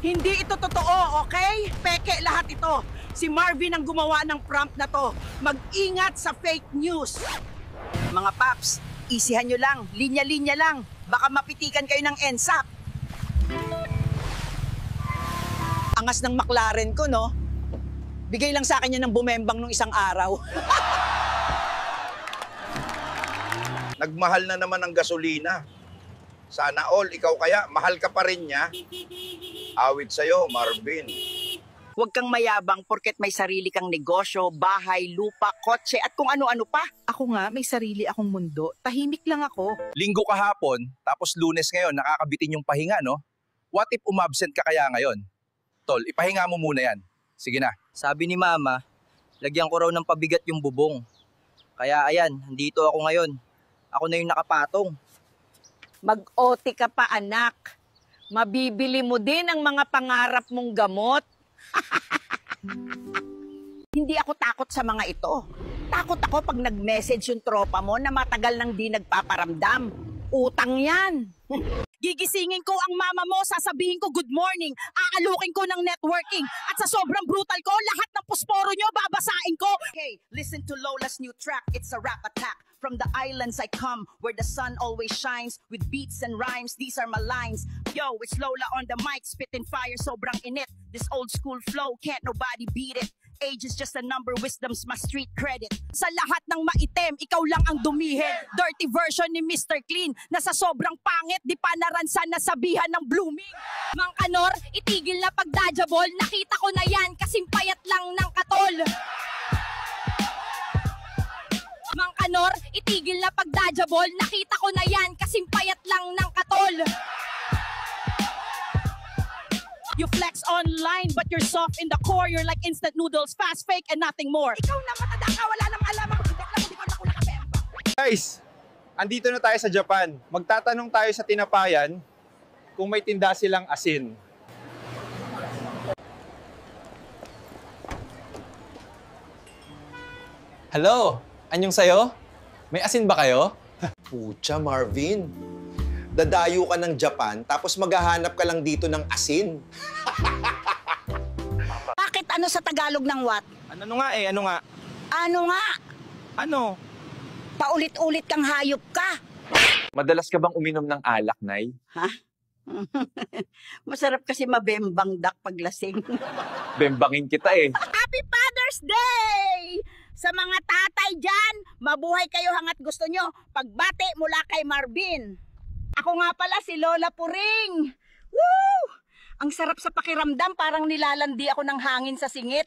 Hindi ito totoo, okay? Peke lahat ito. Si Marvin ang gumawa ng prompt na to. Mag-ingat sa fake news. Mga paps, isihan nyo lang, linya-linya lang. Baka mapitikan kayo ng NSAP. Angas ng McLaren ko, no? Bigay lang sa akin yan ng bumembang nung isang araw. Nagmahal na naman ang gasolina. Sana all, ikaw kaya, mahal ka pa rin niya. Awit sa'yo, Marvin. Huwag kang mayabang porket may sarili kang negosyo, bahay, lupa, kotse at kung ano-ano pa. Ako nga, may sarili akong mundo. Tahimik lang ako. Linggo kahapon, tapos Lunes ngayon, nakakabitin yung pahinga, no? What if umabsent ka kaya ngayon? Tol, ipahinga mo muna yan. Sige na. Sabi ni Mama, lagyan ko raw ng pabigat yung bubong. Kaya ayan, nandito ako ngayon. Ako na yung nakapatong. Mag-OT ka pa, anak. Mabibili mo din ang mga pangarap mong gamot. Hindi ako takot sa mga ito. Takot ako pag nag-message yung tropa mo na matagal nang di nagpaparamdam. Utang yan. Gigisingin ko ang mama mo, sasabihin ko good morning, aalukin ko ng networking, at sa sobrang brutal ko, lahat ng posporo nyo babasain ko. Hey, listen to Lola's new track, it's a rap attack. From the islands I come, where the sun always shines, with beats and rhymes, these are my lines. Yo, it's Lola on the mic, spitting fire, sobrang init. This old school flow, can't nobody beat it. Age is just a number, wisdom's my street credit. Sa lahat ng maitim, ikaw lang ang dumihin. Dirty version ni Mr. Clean, na sa sobrang pangit, di pa naransan na sabihan ng blooming. Mang Kanor, itigil na pagdadjabol, nakita ko na yan, kasing payat lang ng katol. Mang Kanor, itigil na pagdadjabol, nakita ko na yan, kasing payat lang ng katol. You flex online, but you're soft in the core. You're like instant noodles, fast, fake, and nothing more. Ikaw na matanda ka, wala nang alam ako. Hindi ko nakabemba. Guys, andito na tayo sa Japan. Magtatanong tayo sa tinapayan kung may tinda silang asin. Hello! Anyong sayo? May asin ba kayo? Pucha, Marvin. Dadayo ka ng Japan, tapos maghahanap ka lang dito ng asin. Bakit ano sa Tagalog ng what? Ano nga eh, ano nga? Ano nga? Ano? Paulit-ulit kang hayop ka. Madalas ka bang uminom ng alak, Nay? Ha? Masarap kasi mabembang dak paglasing. Bembangin kita eh. Happy Father's Day! Sa mga tatay dyan, mabuhay kayo hangat gusto nyo. Pagbate mula kay Marvin. Ako nga pala si Lola Puring. Woo! Ang sarap sa pakiramdam, parang nilalandi ako ng hangin sa singit.